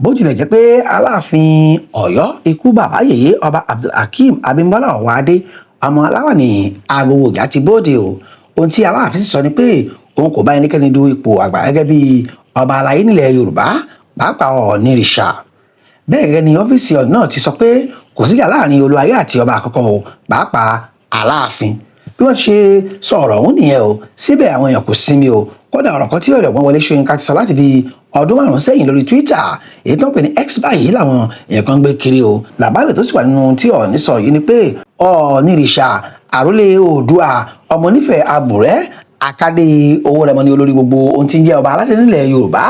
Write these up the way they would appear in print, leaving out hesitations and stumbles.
bó tilẹ̀ jẹ́ pé Aláàfin Ọ̀yọ́ ikú bàbá yèyé ọba Abdulhakeem Abímbọ́lá Ọ̀wádé ọmọ Aláwọ̀nì Agogo ìjà ti bóde o. Ohun tí Aláàfin sọ ni pé òun kò bá ẹnikẹ́ni du ipò àgbà gẹ́gẹ́ bí ọba aláyé nílẹ̀ Yorùbá pàápàá Ọọ̀nìrìṣà. Bẹ́ẹ̀ gẹ́gẹ́ ni ọ́fíìsì Ọọ̀nì náà ti sọ pé kò síjà láàrin Olúayé àti ọba àkọ́kọ́ o pàápàá Aláàfin. Bí wọ́n ṣe sọ ọ̀rọ̀ ọ̀hún nìyẹn o, síbẹ̀ àwọn èèyàn kò sinmi o. Kódà ọ̀rọ̀ kan tí ọ̀jọ̀gbọ́n Wọlé Soyinka ti sọ láti bí ọdún 5 sẹ́yìn lórí Twitter èyí tó ń pè ní X báyìí làwọn èèyàn kan gbé kiri o. Làbálẹ̀ tó sì wà nínú tí Ọọ̀nì sọ yìí ni pé Ọọ̀nìrìṣà àrólé Oòduà ọmọ nífẹ̀ẹ́ àbùrẹ́ àkàdé owó rẹmọ ní olórí gbogbo ohun tí ń jẹ́ ọba aládé nílẹ̀ Yorùbá.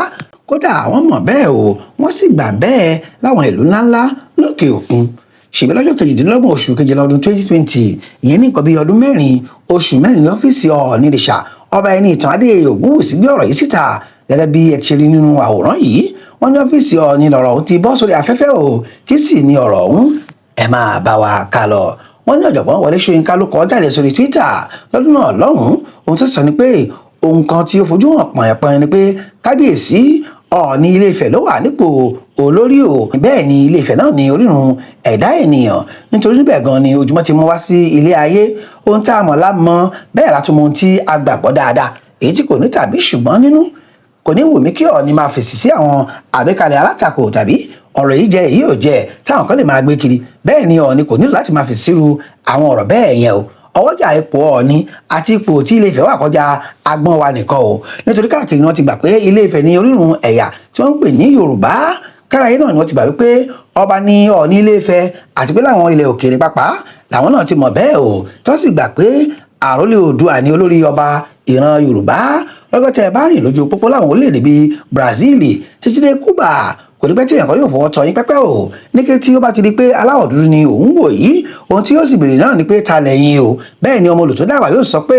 Kódà wọ́n mọ̀ bẹ́ẹ̀ o, wọ́n sì gbà bẹ́ẹ̀ láwọn ìlú ńláńlá lókè òkun. Ṣèbí lọ́jọ́ 28 oṣù kejìlá ọdún 2020 ìyẹn ní nǹkan bíi ọdún 4 oṣù 4 ní ọ́fíìsì Ọọ̀nìrìṣà ọba ẹni ìtàn adé Ògúnwùsì gbé ọ̀rọ̀ yìí síta gẹ́gẹ́ bí ẹ ti rí nínú àwòrán yìí. Wọ́n ní ọ́fíìsì Ọọ̀nì lọ̀rọ̀ ọ̀hún ti bọ́ sórí afẹ́fẹ́ o, kí sì ní ọ̀rọ̀ ọ̀hún ẹ máa bá wa ká lọ. Wọ́n ní ọ̀jọ̀gbọ́n Wọlé Soyinka ló kọ jáde sórí Twitter lọ́dún náà lọ́hùn-ún. Ohun tó sọ ni pé ohun kan tí ó fojú hàn pọ̀nyẹ̀pọ̀nyẹ̀ ni pé kábíyèsí Ọọ̀nì Ilé Ifẹ̀ ló wà nípò olórí o. Bẹ́ẹ̀ ni Ilé Ifẹ̀ náà ní orírun ẹ̀dá ènìyàn, nítorí níbẹ̀ gan ni ojúmọ́ ti mọ́ wá sí ilé ayé. Ohun tá a mọ̀ lámọ́ bẹ́ẹ̀ látún mọ ohun tí a gbàgbọ́ dáadáa èyí tí kò ní tàbí ṣùgbọ́n nínú. Kò ní wù mí kí Ọọ̀nì máa fèsì sí àwọn àgbékalẹ̀ alátakò tàbí ọ̀rọ̀ yìí jẹ́ èyí ò jẹ́ táwọn kan lè máa gbé kiri. Bẹ́ẹ̀ ni Ọọ̀nì kò nílò láti máa fèsì sírú àwọn ọ̀rọ̀ bẹ́ẹ̀ yẹn o. Ọwọ́jà ipò Ọọ̀nì àti ipò tí Ilé Ifẹ̀ wà kọjá agbọ́n wa nìkan o, nítorí káàkiri wọn ti gbà pé Ilé Ifẹ̀ ní orírun ẹ̀yà tí wọ́n ń pè ní Yorùbá. Káráyé náà ni wọ́n ti gbà wípé ọba ní Ọọ̀nì Ilé Ifẹ̀ àti pé láwọn ilẹ̀ òkèèrè pàápàá làwọn náà ti mọ̀ bẹ́ẹ̀ o, tó sì gbà pé àrólé Oòduà ní olórí ọba ìran Yorùbá. Lọ́gọ́tẹ̀ bá rìn lójú pópó láwọn orílẹ̀-èdè bíi Brazil títí dé Cuba kò ní pẹ́ tí èèyàn kan yóò fọwọ́ tọ́ yín pẹ́pẹ́ o. Ní kété tí ó bá ti di pé aláwọ̀ dúdú ni òun wò yìí, ohun tí yóò sì béèrè náà ni pé ta lẹ́yìn o. Bẹ́ẹ̀ ni ọmọ olùtó dàgbà yóò sọ pé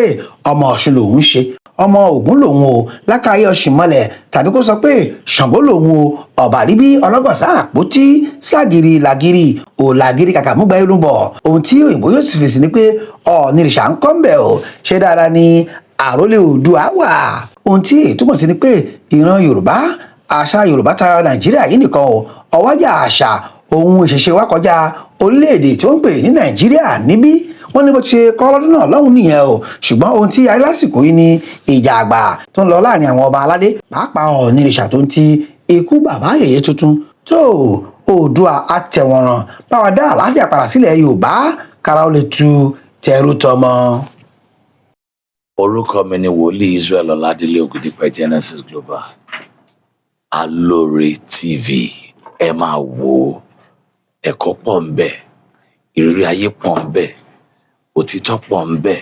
ọmọ Ọ̀ṣun lòun ṣe, ọmọ Ògún lòun o, lákàáyé Ọ̀ṣìnmọlẹ̀, tàbí kó sọ pé Ṣàngó lòun o, ọ̀bà rí bí ọlọ́gọ̀sá àpótí ságìrì làgìrì ò làgìrì kàkà múgbà irun bọ̀. Ohun tí òyìnbó yóò sì fèsì ni pé Ọọ̀nìrìṣà ń kọ́ ń bẹ̀ o, ṣé dáadáa ni àrólé Oòduà wà. Ohun tí èyí túmọ̀ sí ni pé ìran Yorùbá àṣà Yorùbá tayọ Nàìjíríà yìí nìkan o. Ọwọ́jà àṣà ohun ìṣẹ̀ṣe wa kọjá orílẹ̀-èdè tí wọ́n ń pè ní Nàìjíríà níbí. Wọ́n ní bó ti ṣe kọ́ lọ́dún náà lọ́hùn nìyẹn o. Ṣùgbọ́n ohun tí ayé lásìkò yìí ni ìjà àgbà tó ń lọ láàrin àwọn ọba aládé pàápàá Ọọ̀nìrìṣà tó ń ti ikú bàbá yèyé tuntun. tó Oòduà àtẹ̀wọ̀nràn báwa dá àlàáfíà padà sílẹ̀ Yorùbá kára ó lè tu tẹrú tọmọ. Orúkọ mi ni Wòlíì Israel Ọládélé Ògùdípẹ̀ Genesis Global. Olori TV ẹ máa wò ó, ẹ̀kọ́ pọ̀ ń bẹ, ìrírí ayé pọ̀ ń bẹ, òtítọ́ pọ̀ ń bẹ,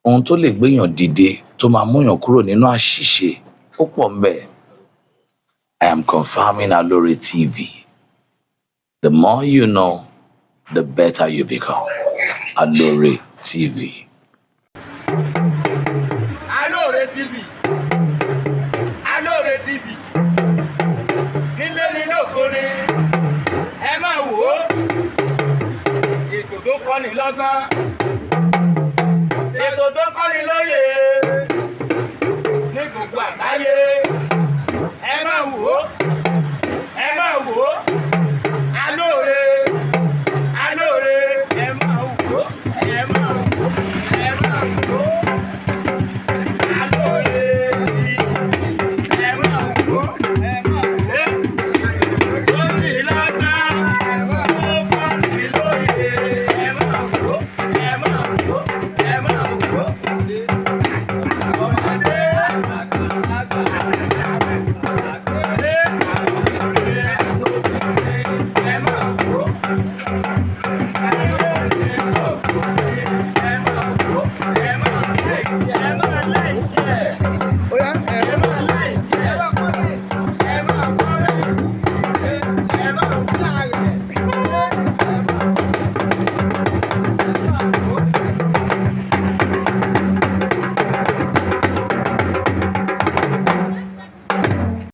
ohun tó lè gbéyàn dìde tó máa múyàn kúrò nínú àṣìṣe ó pọ̀ ń bẹ. I am confirming Olori TV. The more you know, the better you become. Olori TV. Olori TV. Olori TV. Nílé nílé òkúni, ẹ máa wò ó. Ètò tó kọ́ni lọ́gbọ́n. Ètò tó kọ́ni lóye. Ní gbogbo àgbáyé, ẹ máa wò ó.